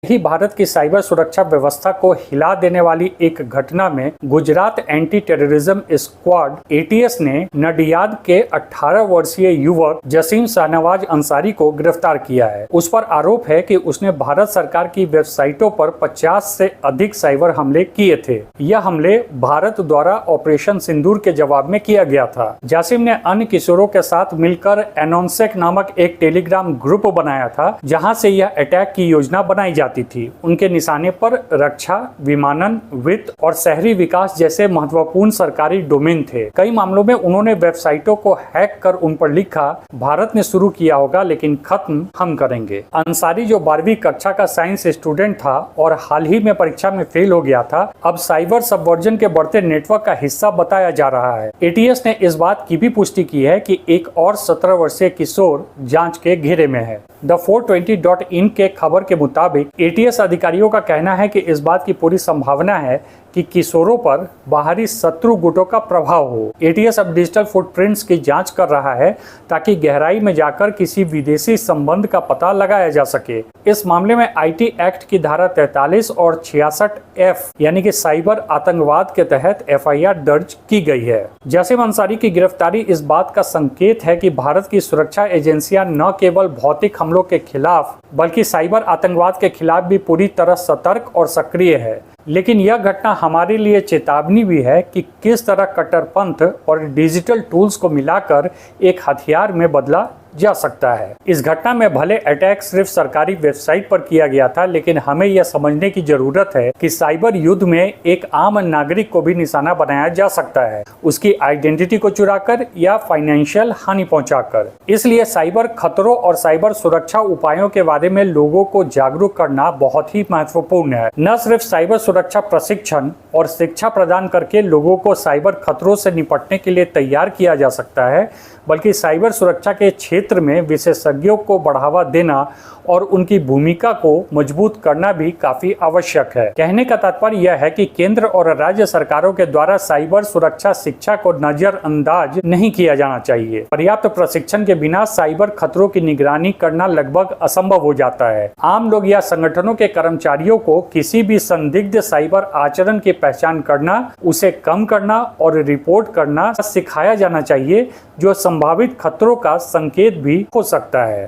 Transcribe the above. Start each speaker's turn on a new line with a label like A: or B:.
A: ही भारत की साइबर सुरक्षा व्यवस्था को हिला देने वाली एक घटना में Gujarat anti terrorism squad ATS ने नडियाद के 18 वर्षीय युवक जसीम शाहनवाज अंसारी को गिरफ्तार किया है। उस पर आरोप है कि उसने भारत सरकार की वेबसाइटों पर 50 से अधिक साइबर हमले किए थे। यह हमले भारत द्वारा ऑपरेशन सिंदूर के जवाब में किया गया था। जासिम ने अन्य किशोरों के साथ मिलकर एनोनसेक नामक एक टेलीग्राम ग्रुप बनाया था, जहां से यह अटैक की योजना बनाई जाती थी। उनके निशाने पर रक्षा, विमानन, वित्त और शहरी विकास जैसे महत्वपूर्ण सरकारी डोमेन थे। कई मामलों में उन्होंने वेबसाइटों को हैक कर उन पर लिखा, भारत ने शुरू किया होगा लेकिन खत्म हम करेंगे। अंसारी, जो 12वीं कक्षा का साइंस स्टूडेंट था और हाल ही में परीक्षा में फेल हो गया था, अब साइबर सबवर्जन के बढ़ते नेटवर्क का हिस्सा बताया जा रहा है। एटीएस ने इस बात की भी पुष्टि की है कि एक और 17 वर्षीय किशोर जांच के घेरे में है। द 420.in के खबर के मुताबिक एटीएस अधिकारियों का कहना है कि इस बात की पूरी संभावना है कि किशोरों पर बाहरी शत्रु गुटों का प्रभाव हो। एटीएस अब डिजिटल फुटप्रिंट्स की जांच कर रहा है ताकि गहराई में जाकर किसी विदेशी संबंध का पता लगाया जा सके। इस मामले में आईटी एक्ट की धारा 43 और 66F यानी कि साइबर आतंकवाद के तहत एफआईआर दर्ज की गई है। जसीम अंसारी की गिरफ्तारी इस बात का संकेत है कि भारत की सुरक्षा एजेंसियां न केवल भौतिक हमलों के खिलाफ बल्कि साइबर आतंकवाद के खिलाफ भी पूरी तरह सतर्क और सक्रिय है। लेकिन यह घटना हमारे लिए चेतावनी भी है कि किस तरह कट्टरपंथ और डिजिटल टूल्स को मिलाकर एक हथियार में बदला जा सकता है। इस घटना में भले अटैक सिर्फ सरकारी वेबसाइट पर किया गया था, लेकिन हमें यह समझने की जरूरत है कि साइबर युद्ध में एक आम नागरिक को भी निशाना बनाया जा सकता है, उसकी आइडेंटिटी को चुराकर या फाइनेंशियल हानि पहुंचाकर। इसलिए साइबर खतरों और साइबर सुरक्षा उपायों के बारे में लोगों को जागरूक करना बहुत ही महत्वपूर्ण है। न सिर्फ साइबर सुरक्षा प्रशिक्षण और शिक्षा प्रदान करके लोगों को साइबर खतरों से निपटने के लिए तैयार किया जा सकता है, बल्कि साइबर सुरक्षा के क्षेत्र में विशेषज्ञों को बढ़ावा देना और उनकी भूमिका को मजबूत करना भी काफी आवश्यक है। कहने का तात्पर्य यह है कि केंद्र और राज्य सरकारों के द्वारा साइबर सुरक्षा शिक्षा को नजरअंदाज नहीं किया जाना चाहिए। पर्याप्त प्रशिक्षण के बिना साइबर खतरों की निगरानी करना लगभग असंभव हो जाता है। आम लोग या संगठनों के कर्मचारियों को किसी भी संदिग्ध साइबर आचरण की पहचान करना, उसे कम करना और रिपोर्ट करना सिखाया जाना चाहिए, जो संभावित खतरों का संकेत भी हो सकता है।